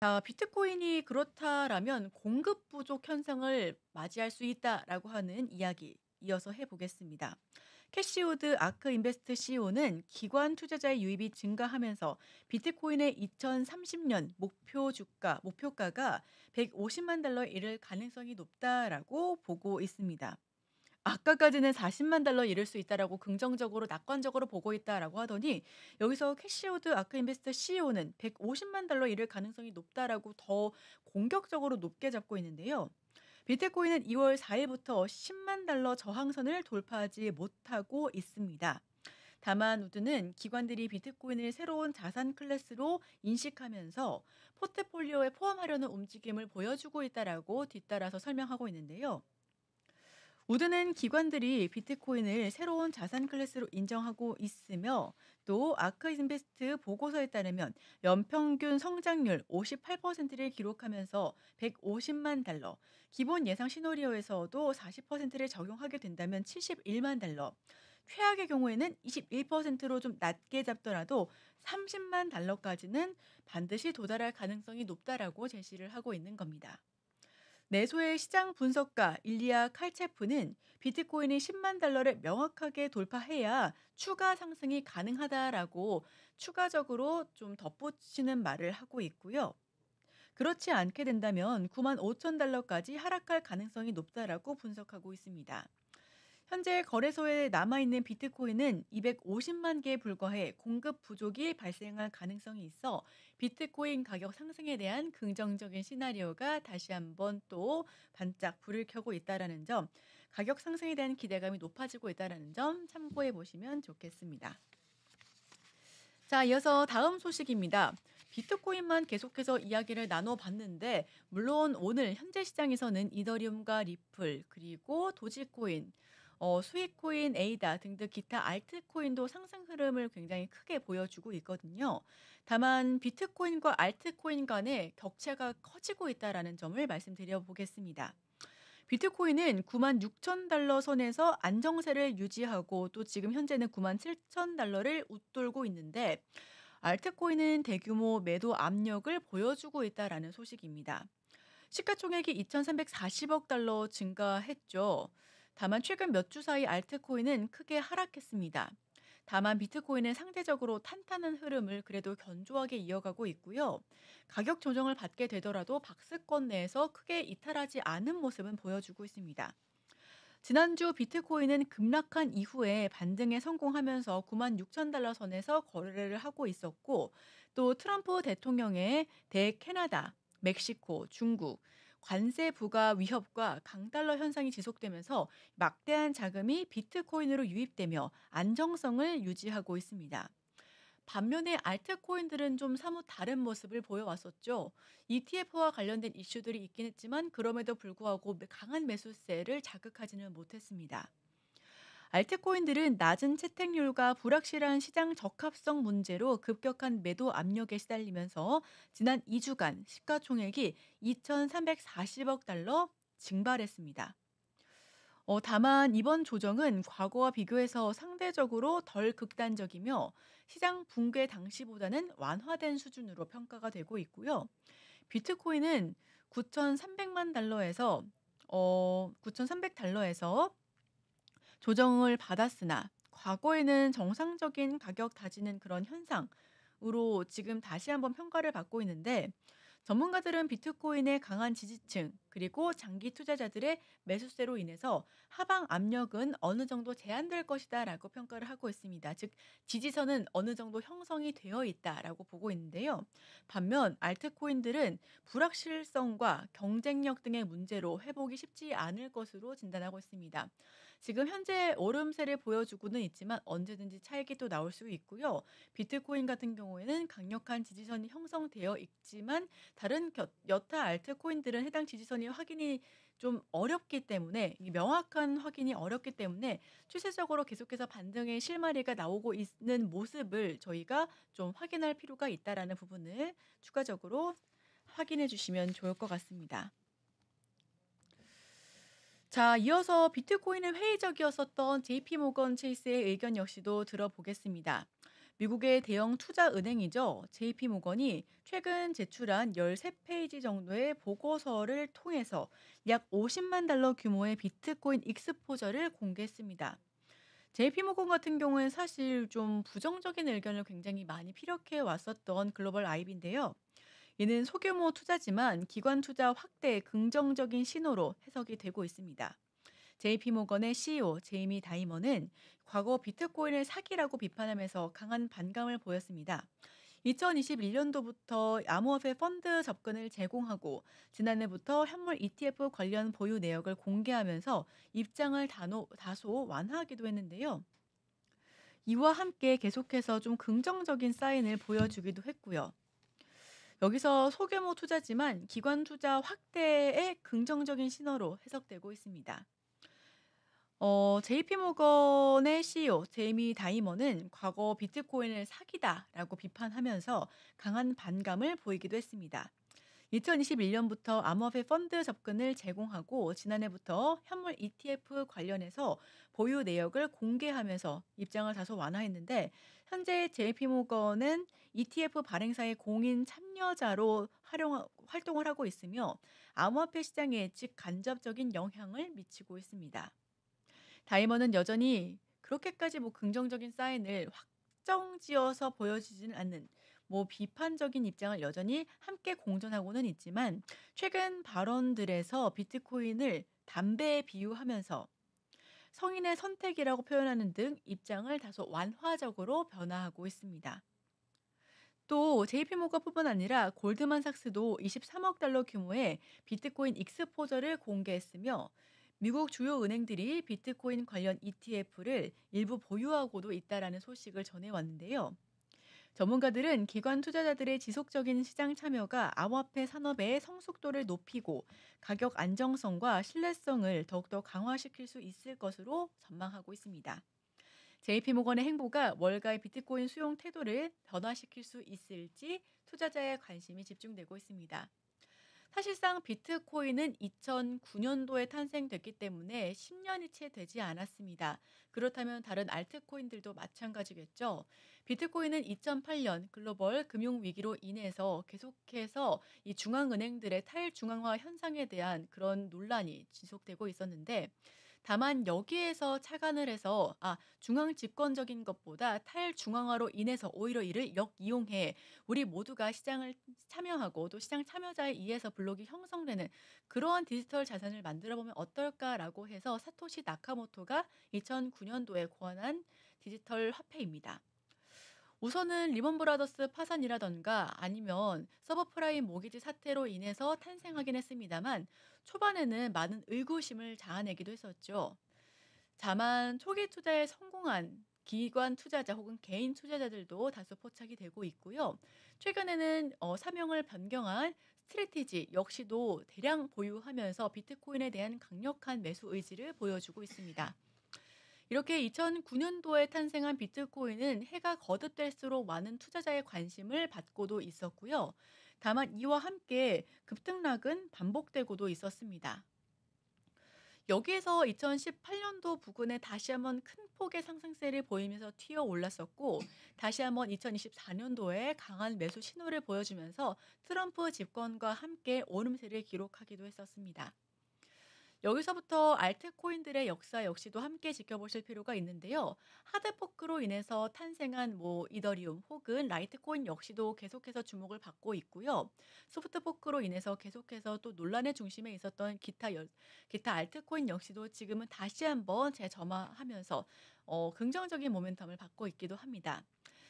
자, 비트코인이 그렇다라면 공급 부족 현상을 맞이할 수 있다라고 하는 이야기 이어서 해보겠습니다. 캐시우드 아크 인베스트 CEO는 기관 투자자의 유입이 증가하면서 비트코인의 2030년 목표가가 150만 달러에 이를 가능성이 높다라고 보고 있습니다. 아까까지는 40만 달러에 이를 수 있다라고 긍정적으로 낙관적으로 보고 있다라고 하더니 여기서 캐시우드 아크 인베스터 CEO는 150만 달러에 이를 가능성이 높다라고 더 공격적으로 높게 잡고 있는데요. 비트코인은 2월 4일부터 10만 달러 저항선을 돌파하지 못하고 있습니다. 다만 우드는 기관들이 비트코인을 새로운 자산 클래스로 인식하면서 포트폴리오에 포함하려는 움직임을 보여주고 있다라고 뒤따라서 설명하고 있는데요. 우드는 기관들이 비트코인을 새로운 자산 클래스로 인정하고 있으며 또 아크 인베스트 보고서에 따르면 연평균 성장률 58%를 기록하면서 150만 달러, 기본 예상 시나리오에서도 40%를 적용하게 된다면 71만 달러, 최악의 경우에는 21%로 좀 낮게 잡더라도 30만 달러까지는 반드시 도달할 가능성이 높다라고 제시를 하고 있는 겁니다. 내소의 시장 분석가 일리아 칼체프는 비트코인이 10만 달러를 명확하게 돌파해야 추가 상승이 가능하다라고 추가적으로 좀 덧붙이는 말을 하고 있고요. 그렇지 않게 된다면 9만 5천 달러까지 하락할 가능성이 높다라고 분석하고 있습니다. 현재 거래소에 남아있는 비트코인은 250만 개에 불과해 공급 부족이 발생할 가능성이 있어 비트코인 가격 상승에 대한 긍정적인 시나리오가 다시 한번 또 반짝 불을 켜고 있다라는 점, 가격 상승에 대한 기대감이 높아지고 있다라는 점 참고해 보시면 좋겠습니다. 자, 이어서 다음 소식입니다. 비트코인만 계속해서 이야기를 나눠봤는데, 물론 오늘 현재 시장에서는 이더리움과 리플, 그리고 도지코인, 스위코인, 에이다 등등 기타 알트코인도 상승 흐름을 굉장히 크게 보여주고 있거든요. 다만 비트코인과 알트코인 간의 격차가 커지고 있다는 점을 말씀드려 보겠습니다. 비트코인은 9만 6천 달러 선에서 안정세를 유지하고 또 지금 현재는 9만 7천 달러를 웃돌고 있는데 알트코인은 대규모 매도 압력을 보여주고 있다라는 소식입니다. 시가총액이 2,340억 달러 증가했죠. 다만 최근 몇 주 사이 알트코인은 크게 하락했습니다. 다만 비트코인은 상대적으로 탄탄한 흐름을 그래도 견조하게 이어가고 있고요. 가격 조정을 받게 되더라도 박스권 내에서 크게 이탈하지 않은 모습은 보여주고 있습니다. 지난주 비트코인은 급락한 이후에 반등에 성공하면서 9만 6천 달러 선에서 거래를 하고 있었고 또 트럼프 대통령의 대캐나다, 멕시코, 중국 관세 부과 위협과 강달러 현상이 지속되면서 막대한 자금이 비트코인으로 유입되며 안정성을 유지하고 있습니다. 반면에 알트코인들은 좀 사뭇 다른 모습을 보여왔었죠. ETF와 관련된 이슈들이 있긴 했지만 그럼에도 불구하고 강한 매수세를 자극하지는 못했습니다. 알트코인들은 낮은 채택률과 불확실한 시장 적합성 문제로 급격한 매도 압력에 시달리면서 지난 2주간 시가총액이 2,340억 달러 증발했습니다. 다만 이번 조정은 과거와 비교해서 상대적으로 덜 극단적이며 시장 붕괴 당시보다는 완화된 수준으로 평가가 되고 있고요. 비트코인은 9,300만 달러에서 9,300달러에서 조정을 받았으나 과거에는 정상적인 가격 다지는 그런 현상으로 지금 다시 한번 평가를 받고 있는데 전문가들은 비트코인의 강한 지지층 그리고 장기 투자자들의 매수세로 인해서 하방 압력은 어느 정도 제한될 것이다라고 평가를 하고 있습니다. 즉 지지선은 어느 정도 형성이 되어 있다라고 보고 있는데요. 반면 알트코인들은 불확실성과 경쟁력 등의 문제로 회복이 쉽지 않을 것으로 진단하고 있습니다. 지금 현재 오름세를 보여주고는 있지만 언제든지 차익이 또 나올 수 있고요. 비트코인 같은 경우에는 강력한 지지선이 형성되어 있지만 다른 여타 알트코인들은 해당 지지선이 확인이 좀 어렵기 때문에 이 명확한 확인이 어렵기 때문에 추세적으로 계속해서 반등의 실마리가 나오고 있는 모습을 저희가 좀 확인할 필요가 있다라는 부분을 추가적으로 확인해 주시면 좋을 것 같습니다. 자, 이어서 비트코인은 회의적이었었던 JP 모건 체이스의 의견 역시도 들어보겠습니다. 미국의 대형 투자 은행이죠. JP 모건이 최근 제출한 13페이지 정도의 보고서를 통해서 약 50만 달러 규모의 비트코인 익스포저를 공개했습니다. JP 모건 같은 경우엔 사실 좀 부정적인 의견을 굉장히 많이 피력해 왔었던 글로벌 IB인데요. 이는 소규모 투자지만 기관 투자 확대의 긍정적인 신호로 해석이 되고 있습니다. JP모건의 CEO 제이미 다이먼은 과거 비트코인을 사기라고 비판하면서 강한 반감을 보였습니다. 2021년도부터 암호화폐 펀드 접근을 제공하고 지난해부터 현물 ETF 관련 보유 내역을 공개하면서 입장을 다소 완화하기도 했는데요. 이와 함께 계속해서 좀 긍정적인 사인을 보여주기도 했고요. 여기서 소규모 투자지만 기관 투자 확대의 긍정적인 신호로 해석되고 있습니다. JP 모건의 CEO 제이미 다이먼은 과거 비트코인을 사기다라고 비판하면서 강한 반감을 보이기도 했습니다. 2021년부터 암호화폐 펀드 접근을 제공하고 지난해부터 현물 ETF 관련해서 보유 내역을 공개하면서 입장을 다소 완화했는데 현재 JP 모건은 ETF 발행사의 공인 참여자로 활동을 하고 있으며 암호화폐 시장에 직간접적인 영향을 미치고 있습니다. 다이먼은 여전히 그렇게까지 긍정적인 사인을 확정지어서 보여지지는 않는 비판적인 입장을 여전히 함께 공존하고는 있지만 최근 발언들에서 비트코인을 담배에 비유하면서 성인의 선택이라고 표현하는 등 입장을 다소 완화적으로 변화하고 있습니다. 또 JP모건뿐만 아니라 골드만삭스도 23억 달러 규모의 비트코인 익스포저를 공개했으며 미국 주요 은행들이 비트코인 관련 ETF를 일부 보유하고도 있다라는 소식을 전해왔는데요. 전문가들은 기관 투자자들의 지속적인 시장 참여가 암호화폐 산업의 성숙도를 높이고 가격 안정성과 신뢰성을 더욱더 강화시킬 수 있을 것으로 전망하고 있습니다. JP모건의 행보가 월가의 비트코인 수용 태도를 변화시킬 수 있을지 투자자의 관심이 집중되고 있습니다. 사실상 비트코인은 2009년도에 탄생됐기 때문에 10년이 채 되지 않았습니다. 그렇다면 다른 알트코인들도 마찬가지겠죠. 비트코인은 2008년 글로벌 금융위기로 인해서 계속해서 이 중앙은행들의 탈중앙화 현상에 대한 그런 논란이 지속되고 있었는데 다만 여기에서 착안을 해서 중앙 집권적인 것보다 탈중앙화로 인해서 오히려 이를 역이용해 우리 모두가 시장을 참여하고 또 시장 참여자에 의해서 블록이 형성되는 그러한 디지털 자산을 만들어 보면 어떨까라고 해서 사토시 나카모토가 2009년도에 고안한 디지털 화폐입니다. 우선은 리먼 브라더스 파산이라던가 아니면 서브프라임 모기지 사태로 인해서 탄생하긴 했습니다만 초반에는 많은 의구심을 자아내기도 했었죠. 다만 초기 투자에 성공한 기관 투자자 혹은 개인 투자자들도 다수 포착이 되고 있고요. 최근에는 사명을 변경한 스트래티지 역시도 대량 보유하면서 비트코인에 대한 강력한 매수 의지를 보여주고 있습니다. 이렇게 2009년도에 탄생한 비트코인은 해가 거듭될수록 많은 투자자의 관심을 받고도 있었고요. 다만 이와 함께 급등락은 반복되고도 있었습니다. 여기에서 2018년도 부근에 다시 한번 큰 폭의 상승세를 보이면서 튀어 올랐었고 다시 한번 2024년도에 강한 매수 신호를 보여주면서 트럼프 집권과 함께 오름세를 기록하기도 했었습니다. 여기서부터 알트코인들의 역사 역시도 함께 지켜보실 필요가 있는데요. 하드포크로 인해서 탄생한 이더리움 혹은 라이트코인 역시도 계속해서 주목을 받고 있고요. 소프트포크로 인해서 계속해서 또 논란의 중심에 있었던 기타 알트코인 역시도 지금은 다시 한번 재점화하면서 긍정적인 모멘텀을 받고 있기도 합니다.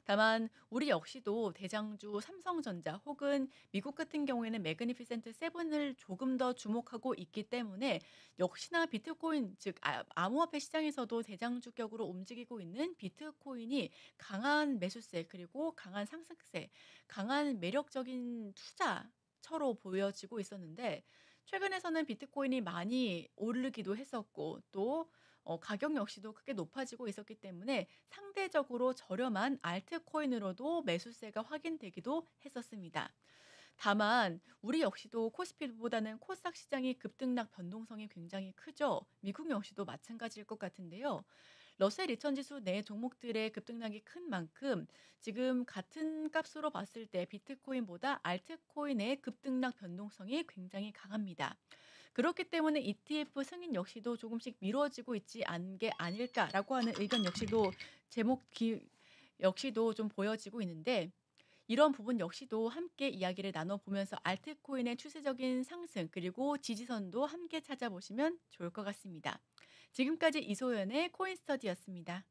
다만 우리 역시도 대장주 삼성전자 혹은 미국 같은 경우에는 매그니피센트 세븐을 조금 더 주목하고 있기 때문에 역시나 비트코인 즉 암호화폐 시장에서도 대장주격으로 움직이고 있는 비트코인이 강한 매수세 그리고 강한 상승세, 강한 매력적인 투자처로 보여지고 있었는데 최근에서는 비트코인이 많이 오르기도 했었고 또 가격 역시도 크게 높아지고 있었기 때문에 상대적으로 저렴한 알트코인으로도 매수세가 확인되기도 했었습니다. 다만 우리 역시도 코스피보다는 코스닥 시장이 급등락 변동성이 굉장히 크죠. 미국 역시도 마찬가지일 것 같은데요. 러셀 2000 지수 내 종목들의 급등락이 큰 만큼 지금 같은 값으로 봤을 때 비트코인보다 알트코인의 급등락 변동성이 굉장히 강합니다. 그렇기 때문에 ETF 승인 역시도 조금씩 미뤄지고 있지 않은 게 아닐까라고 하는 의견 역시도 제목 역시도 좀 보여지고 있는데 이런 부분 역시도 함께 이야기를 나눠보면서 알트코인의 추세적인 상승 그리고 지지선도 함께 찾아보시면 좋을 것 같습니다. 지금까지 이소연의 코인스터디였습니다.